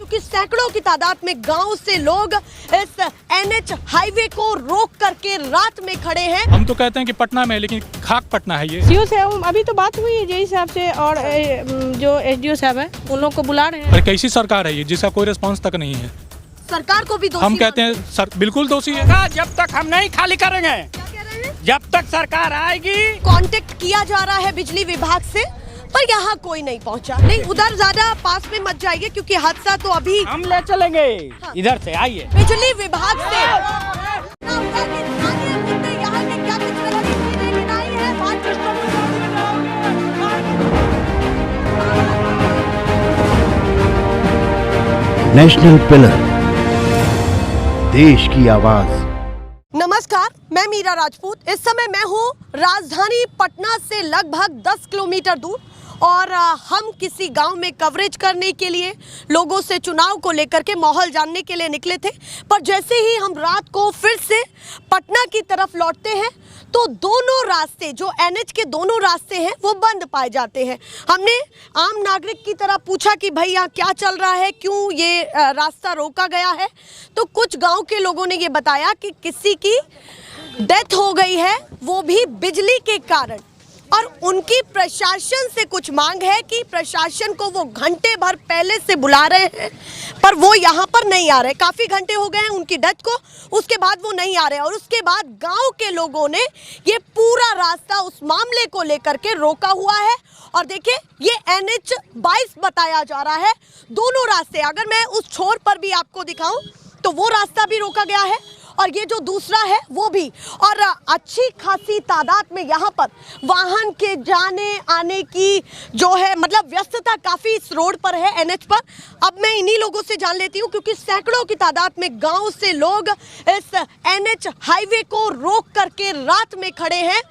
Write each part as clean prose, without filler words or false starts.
क्योंकि सैकड़ों की तादाद में गांव से लोग इस एनएच हाईवे को रोक करके रात में खड़े हैं। हम तो कहते हैं कि पटना में है, लेकिन खाक पटना है ये। सीओ से अभी तो बात हुई है जेई साहब से, और जो एसडीओ साहब है उन लोग को बुला रहे हैं। और कैसी सरकार है ये जिसका कोई रिस्पांस तक नहीं है? सरकार को भी दोषी हम कहते हैं बिल्कुल दोषी है। जब तक हम नहीं खाली करेंगे, जब तक सरकार आएगी। कांटेक्ट किया जा रहा है बिजली विभाग से, पर यहाँ कोई नहीं पहुँचा। नहीं, उधर ज्यादा पास में मत जाइए क्योंकि हादसा तो अभी हम ले चलेंगे। इधर से आइए। बिजली विभाग से नेशनल पिलर, देश की आवाज। नमस्कार, मैं मीरा राजपूत। इस समय मैं हूँ राजधानी पटना से लगभग 10 किलोमीटर दूर और हम किसी गांव में कवरेज करने के लिए, लोगों से चुनाव को लेकर के माहौल जानने के लिए निकले थे। पर जैसे ही हम रात को फिर से पटना की तरफ लौटते हैं तो दोनों रास्ते, जो एनएच के दोनों रास्ते हैं, वो बंद पाए जाते हैं। हमने आम नागरिक की तरह पूछा कि भाई यहाँ क्या चल रहा है, क्यों ये रास्ता रोका गया है। तो कुछ गांव के लोगों ने ये बताया कि किसी की डेथ हो गई है, वो भी बिजली के कारण, और उनकी प्रशासन से कुछ मांग है कि प्रशासन को वो घंटे भर पहले से बुला रहे हैं, पर वो यहाँ पर नहीं आ रहे। काफ़ी घंटे हो गए हैं उनकी डेथ को, उसके बाद वो नहीं आ रहे। और उसके बाद गांव के लोगों ने ये पूरा रास्ता उस मामले को लेकर के रोका हुआ है। और देखिए, ये NH 22 बताया जा रहा है। दोनों रास्ते, अगर मैं उस छोर पर भी आपको दिखाऊं तो वो रास्ता भी रोका गया है और ये जो दूसरा है वो भी। और अच्छी खासी तादाद में यहाँ पर वाहन के जाने आने की जो है, मतलब व्यस्तता काफ़ी इस रोड पर है, एनएच पर। अब मैं इन्हीं लोगों से जान लेती हूँ क्योंकि सैकड़ों की तादाद में गांव से लोग इस एनएच हाईवे को रोक करके रात में खड़े हैं।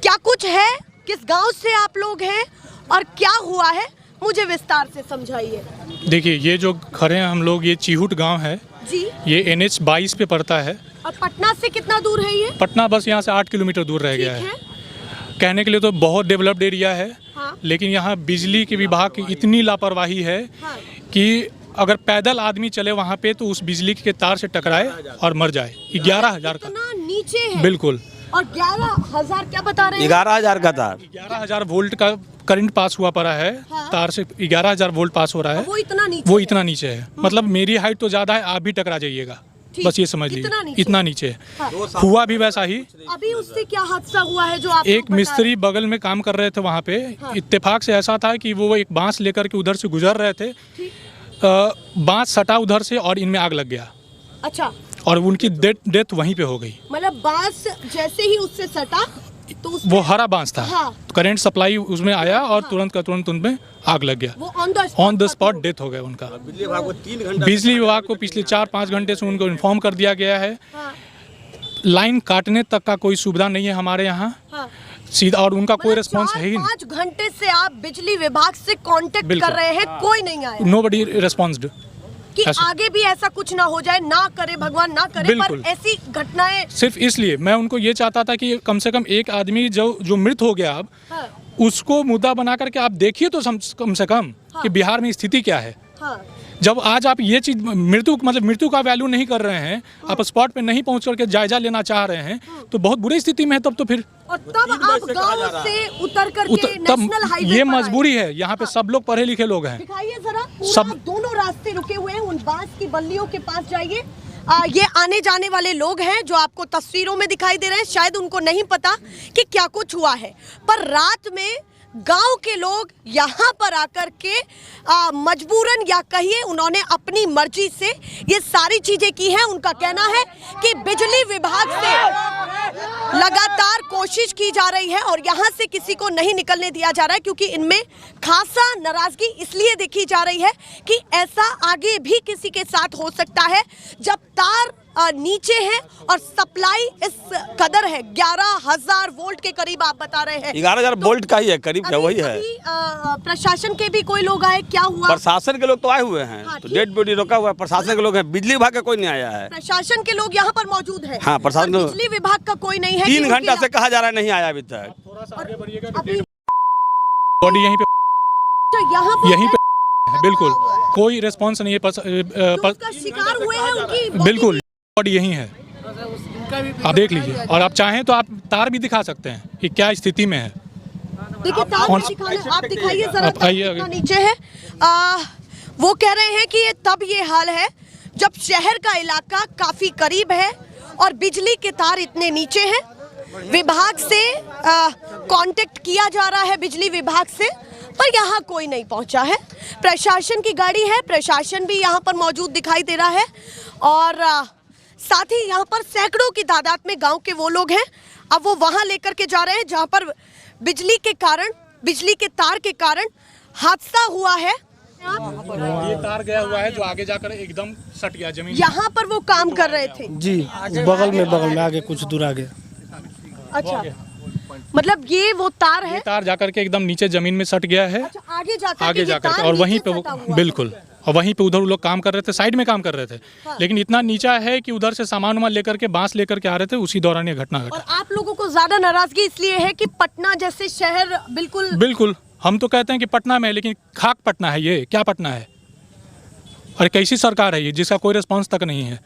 क्या कुछ है, किस गाँव से आप लोग हैं और क्या हुआ है, मुझे विस्तार से समझाइए। देखिए, ये जो खड़े हैं हम लोग, ये चिहुट गाँव है जी। ये NH 22 पे पड़ता है। और पटना से कितना दूर है ये? पटना बस यहाँ से 8 किलोमीटर दूर रह गया है। कहने के लिए तो बहुत डेवलप्ड एरिया है। हाँ। लेकिन यहाँ बिजली के विभाग की इतनी लापरवाही है। हाँ। कि अगर पैदल आदमी चले वहाँ पे तो उस बिजली के तार से टकराए और मर जाए। 11,000 का नीचे है। बिल्कुल। और 11,000 क्या बता रहे हैं? 11,000 का तार, 11,000 वोल्ट का करंट पास हुआ पड़ा है। हाँ। तार से 11,000 वोल्ट पास हो रहा है। वो इतना नीचे है। मतलब मेरी हाइट तो ज्यादा है, आप भी टकरा जाइएगा, बस ये समझ लीजिए, इतना नीचे है। हाँ। हुआ भी वैसा ही। अभी उससे क्या हादसा हुआ है जो आप एक मिस्त्री बगल में काम कर रहे थे वहाँ पे। हाँ। इत्तेफाक से ऐसा था कि वो एक बांस लेकर के उधर से गुजर रहे थे, बांस सटा उधर से और इनमें आग लग गया। अच्छा। और उनकी डेथ वहीं पे हो गई। मतलब बांस जैसे ही उससे सटा तो वो हरा बांस था। हाँ। करंट सप्लाई उसमें आया और हाँ। तुरंत का तुरंत उनमें आग लग गया। वो ऑन द स्पॉट डेथ हो गया उनका। बिजली विभाग को पिछले 4-5 घंटे से उनको इन्फॉर्म कर दिया गया है। हाँ। लाइन काटने तक का कोई सुविधा नहीं है हमारे यहाँ। हाँ। सीधा, और उनका कोई रिस्पॉन्स है ही नहीं। 5 घंटे से आप बिजली विभाग से कांटेक्ट कर रहे हैं। हाँ। कोई नहीं आया। नोबडी रिस्पॉन्स्ड कि आगे भी ऐसा कुछ ना हो जाए, ना करे भगवान, ना करे, पर ऐसी घटनाएं। सिर्फ इसलिए मैं उनको ये चाहता था कि कम से कम एक आदमी जो मृत हो गया अब, हाँ। उसको मुद्दा बना करके आप देखिए तो कम से कम हाँ। कि बिहार में स्थिति क्या है। हाँ। जब आज आप ये चीज मृत्यु का वैल्यू नहीं कर रहे हैं, आप स्पॉट पे नहीं पहुंच करके जायजा लेना चाह रहे हैं, तो बहुत बुरी स्थिति में है तब तो फिर। और तब आप गांव से उतर करके नेशनल हाईवे ये मजबूरी है। यहाँ पे सब लोग पढ़े लिखे लोग हैं। दिखाइए जरा, सब दोनों रास्ते रुके हुए हैं। उन बांस की बल्लियों के पास जाइए। ये आने जाने वाले लोग हैं जो आपको तस्वीरों में दिखाई दे रहे हैं। शायद उनको नहीं पता कि क्या कुछ हुआ है, पर रात में गांव के लोग यहाँ पर आकर के मजबूरन, या कहिए उन्होंने अपनी मर्जी से ये सारी चीजें की हैं। उनका कहना है कि बिजली विभाग से लगातार कोशिश की जा रही है और यहाँ से किसी को नहीं निकलने दिया जा रहा है, क्योंकि इनमें खासा नाराजगी इसलिए देखी जा रही है कि ऐसा आगे भी किसी के साथ हो सकता है। जब तार नीचे है और सप्लाई इस कदर है, 11,000 वोल्ट के करीब आप बता रहे हैं। 11,000 वोल्ट का ही है, करीब क्या वही है। प्रशासन के भी कोई लोग आए, क्या हुआ? प्रशासन के लोग तो आए हुए हैं। हाँ, तो डेड बॉडी रोका हुआ है, प्रशासन के लोग हैं। बिजली विभाग का कोई नहीं आया है। प्रशासन के लोग यहाँ पर मौजूद है। हाँ, प्रशासन, बिजली विभाग का कोई नहीं है। 3 घंटा से कहा जा रहा है, नहीं आया अभी तक। बॉडी यहीं पे बिल्कुल कोई रिस्पॉन्स नहीं है उसका शिकार हुए हैं उनकी बिल्कुल बॉडी यही है, आप देख लीजिए। और आप चाहें तो आप तार भी दिखा सकते हैं कि क्या स्थिति में है। देखिए तार में दिखाने, आप दिखाइए जरा, आप आइए कितना नीचे है। वो कह रहे हैं कि ये हाल है जब शहर का इलाका काफी करीब है और बिजली के तार इतने नीचे हैं। विभाग से कांटेक्ट किया जा रहा है, बिजली विभाग से, पर यहाँ कोई नहीं पहुँचा है। प्रशासन की गाड़ी है, प्रशासन भी यहाँ पर मौजूद दिखाई दे रहा है और साथ ही यहाँ पर सैकड़ों की तादाद में गांव के वो लोग हैं। अब वो वहाँ लेकर के जा रहे हैं जहाँ पर बिजली के कारण, बिजली के तार के कारण हादसा हुआ है। ये तार गया हुआ है जो आगे जाकर एकदम सट गया जमीन। यहाँ पर वो काम कर रहे थे जी, बगल में आगे कुछ दूर आगे। अच्छा, मतलब ये वो तार है, ये तार जाकर के एकदम नीचे जमीन में सट गया है। अच्छा, आगे जाकर के और वहीं पे वो बिल्कुल, और वहीं पे उधर लोग काम कर रहे थे, साइड में काम कर रहे थे। हाँ। लेकिन इतना नीचा है कि उधर से सामान वामान लेकर के, बांस लेकर के आ रहे थे, उसी दौरान ये घटना घटा। और आप लोगों को ज्यादा नाराजगी इसलिए है कि पटना जैसे शहर बिल्कुल हम तो कहते हैं कि पटना में है, लेकिन खाक पटना है, ये क्या पटना है? और कैसी सरकार है ये जिसका कोई रिस्पॉन्स तक नहीं है?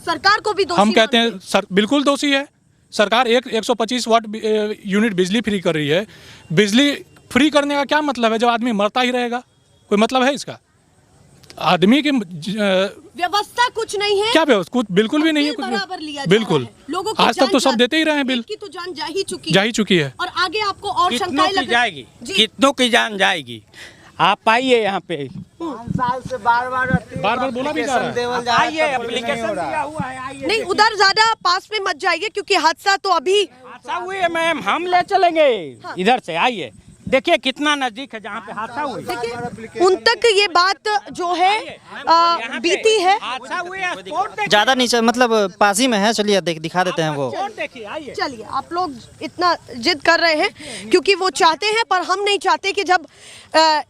सरकार को भी दोषी हम कहते हैं बिल्कुल दोषी है सरकार। 125 वाट यूनिट बिजली फ्री कर रही है। बिजली फ्री करने का क्या मतलब है जब आदमी मरता ही रहेगा? कोई मतलब है इसका? आदमी की व्यवस्था कुछ नहीं है, क्या व्यवस्था? कुछ बिल्कुल भी नहीं है, कुछ बराबर लिया बिल्कुल। लोगों को आज तक तो सब देते ही रहे हैं बिल की तो जान जा ही चुकी है। और आगे आपको और शंकाएं जाएगी, कितनों की जान जाएगी। आप आइए यहाँ पे, साल से बार बोला भी जा रहा है। आइए, एप्लीकेशन दिया हुआ है, आइए। नहीं, उधर ज्यादा पास में मत जाइए क्योंकि हादसा तो अभी हादसा हुई है मैम, हम ले चलेंगे। इधर से आइए, देखिए कितना नजदीक है जहाँ पे हादसा हुई। देखिए उन तक ये बात जो है बीती है। हादसा हुई है, स्पॉट देखिए। ज्यादा नीचे मतलब पास ही में है, चलिए दिखा देते हैं वो। स्पॉट देखिए, आइए। चलिए, आप लोग इतना जिद कर रहे हैं क्योंकि वो चाहते हैं, पर हम नहीं चाहते कि जब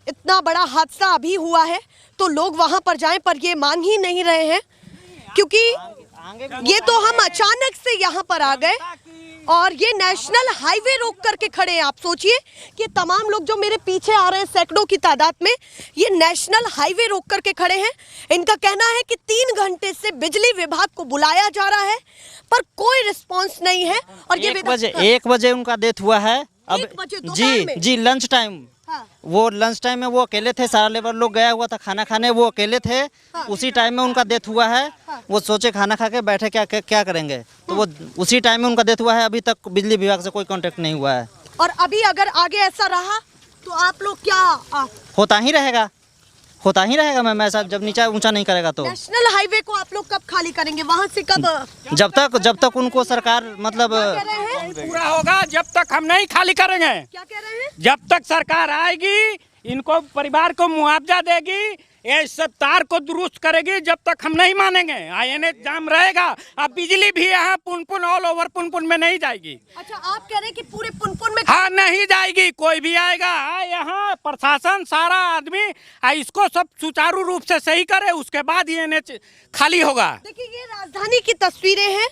इतना बड़ा हादसा अभी हुआ है तो लोग वहां पर जाएं, पर ये मान ही नहीं रहे हैं क्योंकि ये तो हम अचानक से यहाँ पर आ गए और ये नेशनल हाईवे रोक करके खड़े हैं। आप सोचिए कि तमाम लोग जो मेरे पीछे आ रहे हैं सैकड़ों की तादाद में, ये नेशनल हाईवे रोक करके खड़े हैं। इनका कहना है कि 3 घंटे से बिजली विभाग को बुलाया जा रहा है पर कोई रिस्पांस नहीं है। और ये 1 बजे उनका डेथ हुआ है। अब 1 बजे दोपहर में? जी लंच टाइम। हाँ। वो लंच टाइम में वो अकेले थे, सारा लेबर लोग गया हुआ था खाना खाने, वो अकेले थे। हाँ। उसी टाइम में उनका डेथ हुआ है। हाँ। वो सोचे खाना खा के बैठे क्या करेंगे, तो वो उसी टाइम में उनका डेथ हुआ है। अभी तक बिजली विभाग से कोई कांटेक्ट नहीं हुआ है। और अभी अगर आगे ऐसा रहा तो आप लोग क्या होता ही रहेगा मैम, ऐसा जब नीचा ऊंचा नहीं करेगा तो। नेशनल हाईवे को आप लोग कब खाली करेंगे? वहाँ से कब? जब तक उनको सरकार मतलब पूरा होगा, जब तक हम नहीं खाली करेंगे। क्या कह रहे हैं? जब तक सरकार आएगी, इनको परिवार को मुआवजा देगी, ये सब तार को दुरुस्त करेगी, जब तक हम नहीं मानेंगे। INH जाम रहेगा। अब बिजली भी यहाँ पुनपुन ऑल ओवर पुनपुन में नहीं जाएगी। अच्छा, आप कह रहे हैं कि पूरे पुनपुन में? हाँ, नहीं जाएगी। कोई भी आएगा यहाँ प्रशासन सारा आदमी इसको सब सुचारू रूप से सही करे, उसके बाद ही INH खाली होगा। देखिए, ये राजधानी की तस्वीरें हैं,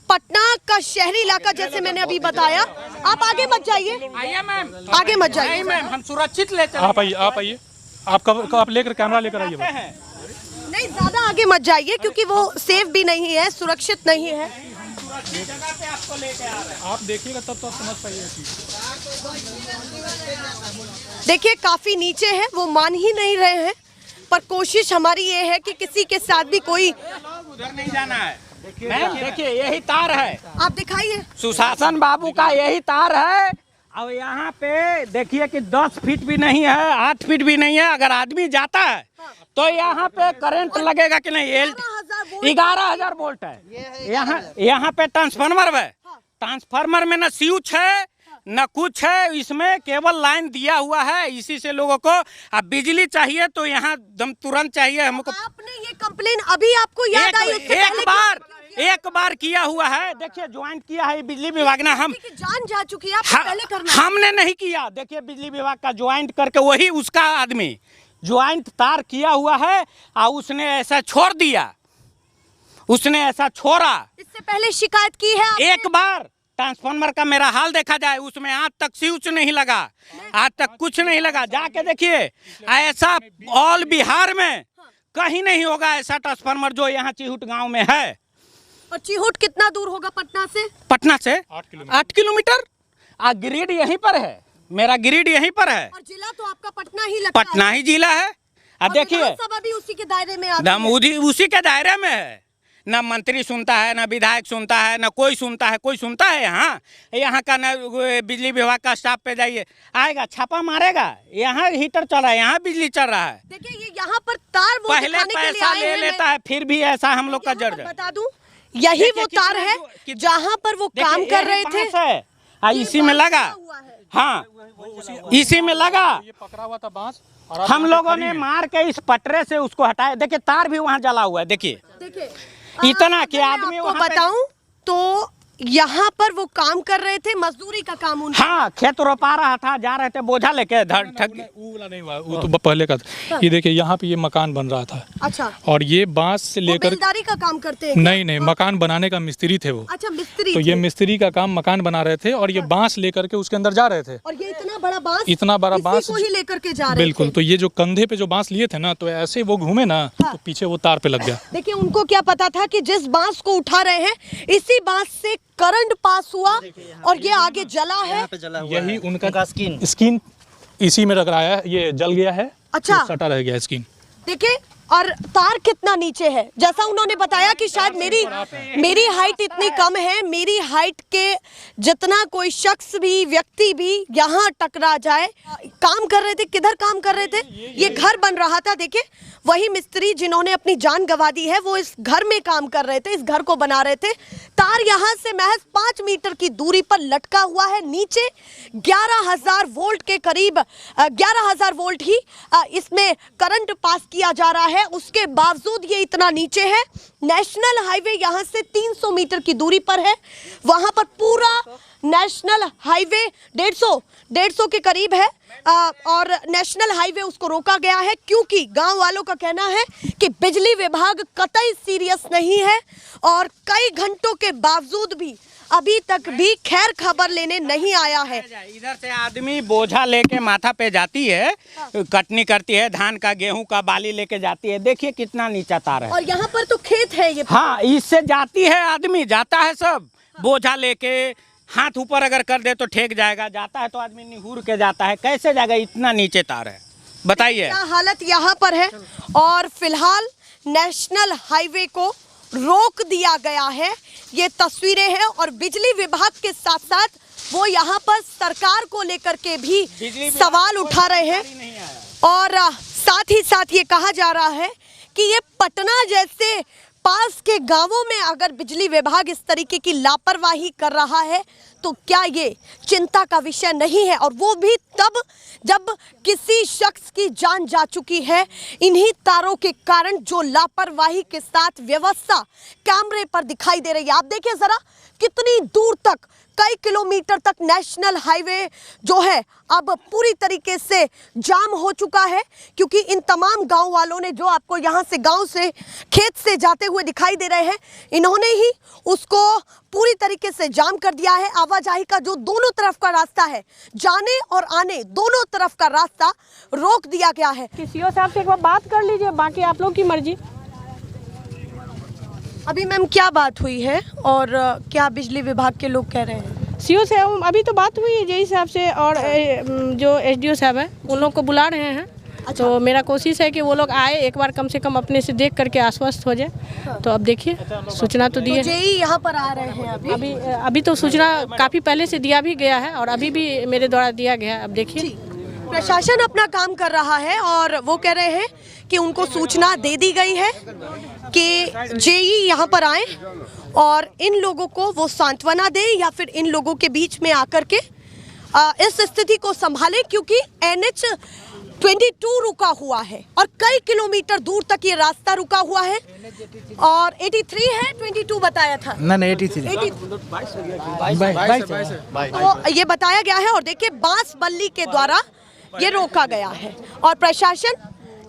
पटना का शहरी इलाका, जैसे मैंने अभी बताया। आप आगे मत जाइए, आइए मैम, आगे मत जाइए। नहीं मैम, हम सुरक्षित ले चलेंगे। आप आइए, आप लेकर कैमरा लेकर आइए। नहीं, ज्यादा आगे मत जाइए क्योंकि वो सेफ भी नहीं है, सुरक्षित नहीं है। जगह पे आपको लेके आ रहे हैं। आप देखिएगा तब तो आप समझ पाइए। देखिए, काफी नीचे है, वो मान ही नहीं रहे हैं, पर कोशिश हमारी ये है कि किसी के साथ भी कोई उधर नहीं जाना है। मैम देखिए, यही तार है, आप दिखाइए। सुशासन बाबू का यही तार है। अब यहाँ पे देखिए कि 10 फीट भी नहीं है, 8 फीट भी नहीं है। अगर आदमी जाता है तो यहाँ पे करंट लगेगा कि नहीं? 11,000 वोल्ट है। यहाँ पे ट्रांसफार्मर है। ट्रांसफार्मर में न स्विच है न कुछ है, इसमें केवल लाइन दिया हुआ है। इसी से लोगों को अब बिजली चाहिए तो यहाँ दम तुरंत चाहिए हमको। आपने ये कंप्लेन अभी आपको याद आई? एक बार किया हुआ है। देखिए, ज्वाइंट किया है बिजली विभाग ने। हम जान जा चुकी है, आपको पहले करना है। हमने नहीं किया। देखिए, बिजली विभाग का ज्वाइंट करके वही उसका आदमी ज्वाइंट तार किया हुआ है और उसने ऐसा छोड़ दिया, उसने ऐसा छोड़ा। इससे पहले शिकायत की है आपने? ट्रांसफार्मर का मेरा हाल देखा जाए, उसमें आज तक स्विच नहीं लगा, आज तक कुछ नहीं लगा। जाके देखिए, ऐसा ऑल बिहार में कहीं नहीं होगा ऐसा ट्रांसफार्मर जो यहाँ चिहुट गांव में है। और चिहुट कितना दूर होगा पटना से? पटना से 8 किलोमीटर। ग्रिड यहीं पर है, मेरा ग्रिड यहीं पर है। और जिला तो आपका पटना ही लगता है। पटना ही जिला है। अब देखिए, विधानसभा भी उसी के दायरे में आता है। हम उसी के दायरे में है। न मंत्री सुनता है, न विधायक सुनता है, न कोई सुनता है। कोई सुनता है यहाँ का? न बिजली विभाग का स्टाफ पे जाइए, आएगा छापा मारेगा। यहाँ हीटर चल रहा है, यहाँ बिजली चल रहा है। देखिए ये यहाँ पर तार वो पहले दिखाने के लिए पैसा आए ले हैं। लेता है, फिर भी ऐसा हम लोग का यहाँ जड़ पर बता दूं, यही वो तार है जहाँ पर वो काम कर रहे थे। इसी में लगा, हाँ इसी में लगा। ये पकड़ा हुआ था बांस, हम लोगों ने मार के इस पटरे से उसको हटाया। देखिए तार भी वहाँ जला हुआ है। देखिए इतना कि आदमी को बताऊं तो यहाँ पर वो काम कर रहे थे, मजदूरी का काम उनका। हाँ, खेत रोपा रहा था, जा रहे थे बोझा लेके वो वाला नहीं हुआ, वो तो पहले का था। ये देखिए यहाँ पे ये मकान बन रहा था। अच्छा। और ये बांस से लेकर बेलदारी का काम करते हैं? नहीं, मकान बनाने का मिस्त्री थे वो। अच्छा, मिस्त्री तो थे। ये मिस्त्री का काम, मकान बना रहे थे और ये बांस लेकर के उसके अंदर जा रहे थे। और ये इतना बड़ा बांस, इतना बड़ा बांस को ही लेकर के जा रहे बिल्कुल। तो ये जो कंधे पे जो बांस लिए थे ना, तो ऐसे वो घूमे ना, तो पीछे वो तार पे लग गया। देखिए उनको क्या पता था कि जिस बांस को उठा रहे हैं इसी बांस से करंट पास हुआ और ये आगे जला है। यही उनका स्किन इसी में रख रहा है, ये जल गया है। अच्छा, सटा रह गया स्किन। देखिए, और तार कितना नीचे है, जैसा उन्होंने बताया कि शायद मेरी हाइट इतनी कम है, मेरी हाइट के जितना कोई शख्स भी, व्यक्ति भी यहाँ टकरा जाए। काम कर रहे थे, किधर काम कर रहे थे? ये घर बन रहा था। देखिए वही मिस्त्री जिन्होंने अपनी जान गंवा दी है, वो इस घर में काम कर रहे थे, इस घर को बना रहे थे। तार यहाँ से महज 5 मीटर की दूरी पर लटका हुआ है। नीचे 11,000 वोल्ट के करीब 11,000 वोल्ट ही इसमें करंट पास किया जा रहा है। उसके बावजूद ये इतना नीचे है। नेशनल हाईवे यहाँ से 300 मीटर की दूरी पर है। वहाँ पर पूरा नेशनल हाईवे 150 के करीब है और नेशनल हाईवे उसको रोका गया है क्योंकि गांव वालों का कहना है कि बिजली विभाग कतई सीरियस नहीं है और कई घंटों के बावजूद भी अभी तक भी खैर खबर लेने नहीं आया है। इधर से आदमी बोझा लेके माथा पे जाती है, कटनी करती है, धान का गेहूं का बाली लेके जाती है। देखिए कितना नीचा तार है। और यहाँ पर तो खेत है ये। हाँ, इससे जाती है, आदमी जाता है सब बोझा लेके, हाथ ऊपर अगर कर दे तो ठेक जाएगा। जाता है तो आदमी निहुर के जाता है, कैसे जाएगा? इतना नीचे तार है, बताइए। क्या हालत यहाँ पर है। और फिलहाल नेशनल हाईवे को रोक दिया गया है। ये तस्वीरें हैं और बिजली विभाग के साथ साथ वो यहाँ पर सरकार को लेकर के भी सवाल उठा रहे हैं। और साथ ही साथ ये कहा जा रहा है कि ये पटना जैसे पास के गांवों में अगर बिजली विभाग इस तरीके की लापरवाही कर रहा है तो क्या ये चिंता का विषय नहीं है? और वो भी तब जब किसी शख्स की जान जा चुकी है इन्हीं तारों के कारण, जो लापरवाही के साथ व्यवस्था कैमरे पर दिखाई दे रही है। आप देखिए जरा कितनी दूर तक, कई किलोमीटर तक नेशनल हाईवे जो है अब पूरी तरीके से जाम हो चुका है क्योंकि इन तमाम गांव वालों ने, जो आपको यहां से गांव से खेत से जाते हुए दिखाई दे रहे हैं, इन्होंने ही उसको पूरी तरीके से जाम कर दिया है। आवाजाही का जो दोनों तरफ का रास्ता है, जाने और आने दोनों तरफ का रास्ता रोक दिया गया है। सीओ साहब से एक बार बात कर लीजिए, बाकी आप लोग की मर्जी। अभी मैम क्या बात हुई है और क्या बिजली विभाग के लोग कह रहे हैं? सीओ से अभी तो बात हुई है जेई साहब से और जो एसडीओ साहब है उन लोग को बुला रहे हैं। अच्छा। तो मेरा कोशिश है कि वो लोग आए, एक बार कम से कम अपने से देख करके आश्वस्त हो जाए। तो अब देखिए, सूचना तो दी है। जेई यहाँ पर आ रहे हैं अभी तो सूचना काफ़ी पहले से दिया भी गया है और अभी भी मेरे द्वारा दिया गया है। अब देखिए, प्रशासन अपना काम कर रहा है और वो कह रहे हैं कि उनको सूचना दे दी गई है कि जेई यहाँ पर आए और इन लोगों को वो सांत्वना दे या फिर इन लोगों के बीच में आकर के इस स्थिति को संभाले क्योंकि NH 22 रुका हुआ है और कई किलोमीटर दूर तक ये रास्ता रुका हुआ है। और 83 है, 22 बताया था ना, 83 तो ये बताया गया है। और देखिए बांस बल्ली के द्वारा ये रोका गया है और प्रशासन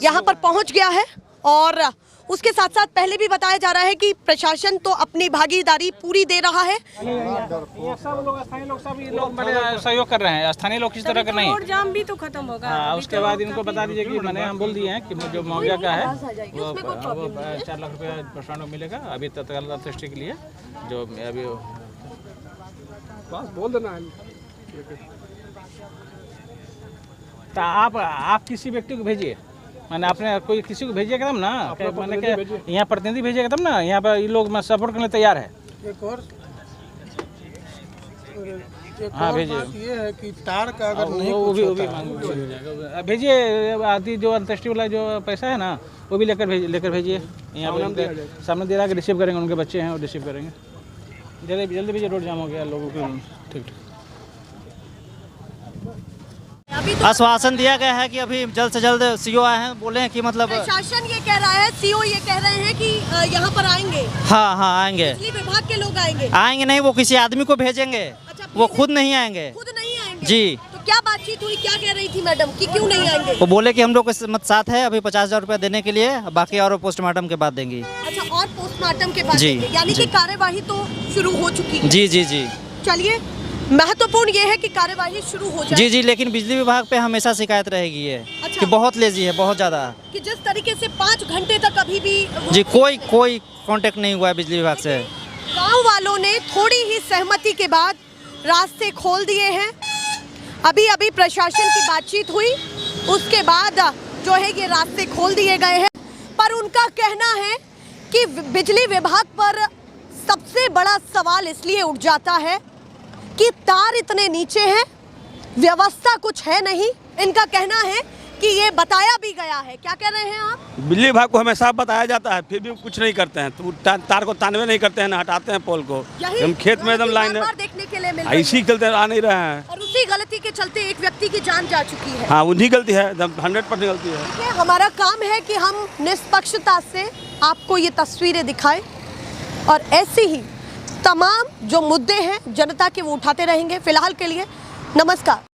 यहाँ पर पहुँच गया है और उसके साथ साथ पहले भी बताया जा रहा है कि प्रशासन तो अपनी भागीदारी पूरी दे रहा है। ये सब लोग स्थानीय लोग सब ये लोग बड़े सहयोग कर रहे हैं, स्थानीय लोग किस तरह का नहीं। रोड जाम भी तो खत्म होगा। हाँ, उसके बाद इनको बता दीजिए कि मैंने हम बोल दिए हैं कि जो मुआवजा का है वो 4 लाख रुपया प्रशासन को मिलेगा अभी तत्काल दृष्टि के लिए। जो अभी बस बोल देना है तो आप किसी व्यक्ति को भेजिए, मैंने आपने कोई किसी को भेजिएगा तब ना, मैंने क्या यहाँ प्रतिनिधि भेजिएगा तब ना, यहाँ पर ये लोग सपोर्ट करने तैयार है। हाँ भेजिए, ये है कि तार का अगर नहीं वो भी भेजिए। आदि जो अंत्येष्टि वाला जो पैसा है ना वो भी लेकर भेजिए। यहाँ पर सामने दे रहा है कि रिसीव करेंगे, उनके बच्चे हैं और रिसीव करेंगे। जल्दी भेजिए, रोड जाम हो गया लोगों को। ठीक। आश्वासन दिया गया है कि अभी जल्द से जल्द सीओ आए हैं, बोले हैं कि मतलब प्रशासन ये कह रहा है, सीओ ये कह रहे हैं कि यहाँ पर आएंगे। हाँ आएंगे, बिजली विभाग के लोग आएंगे। आएंगे नहीं, वो किसी आदमी को भेजेंगे। अच्छा, वो खुद नहीं आएंगे। खुद नहीं आएंगे जी। तो क्या बातचीत हुई, क्या कह रही थी मैडम कि क्यों नहीं आएंगे? वो बोले कि हम लोग के मत साथ है, अभी 50,000 रुपया देने के लिए, बाकी और पोस्टमार्टम के बाद देंगी। अच्छा, और पोस्टमार्टम के बाद जी, देंगे, यानी कि कार्यवाही तो शुरू हो चुकी है। जी। चलिए, महत्वपूर्ण ये है कि कार्यवाही शुरू हो जाए। जी, लेकिन बिजली विभाग पे हमेशा शिकायत रहेगी ये। अच्छा। कि बहुत लेजी है, बहुत ज़्यादा। कि जिस तरीके से 5 घंटे तक अभी भी जी कोई कांटेक्ट नहीं हुआ है बिजली विभाग से। गांव वालों ने थोड़ी ही सहमति के बाद रास्ते खोल दिए हैं। अभी प्रशासन की बातचीत हुई, उसके बाद जो है ये रास्ते खोल दिए गए हैं। पर उनका कहना है कि बिजली विभाग पर सबसे बड़ा सवाल इसलिए उठ जाता है कि तार इतने नीचे हैं, व्यवस्था कुछ है नहीं। इनका कहना है कि ये बताया भी गया है। क्या कह रहे हैं आप? बिजली विभाग को हमेशा बताया जाता है, फिर भी कुछ नहीं करते हैं। तो तार को तानवे नहीं करते हैं, ना हटाते हैं पोल को। यही हम खेत में एकदम लाइन बार देखने के लिए मिल रही है। ऐसी चलते आ नहीं रहे हैं। और उसी गलती के चलते एक व्यक्ति की जान जा चुकी है। हाँ, उन्हीं गलती है, 100% गलती है। देखिए, हमारा काम है कि हम निष्पक्षता से आपको ये तस्वीरें दिखाएं और ऐसे ही तमाम जो मुद्दे हैं जनता के वो उठाते रहेंगे। फिलहाल के लिए नमस्कार।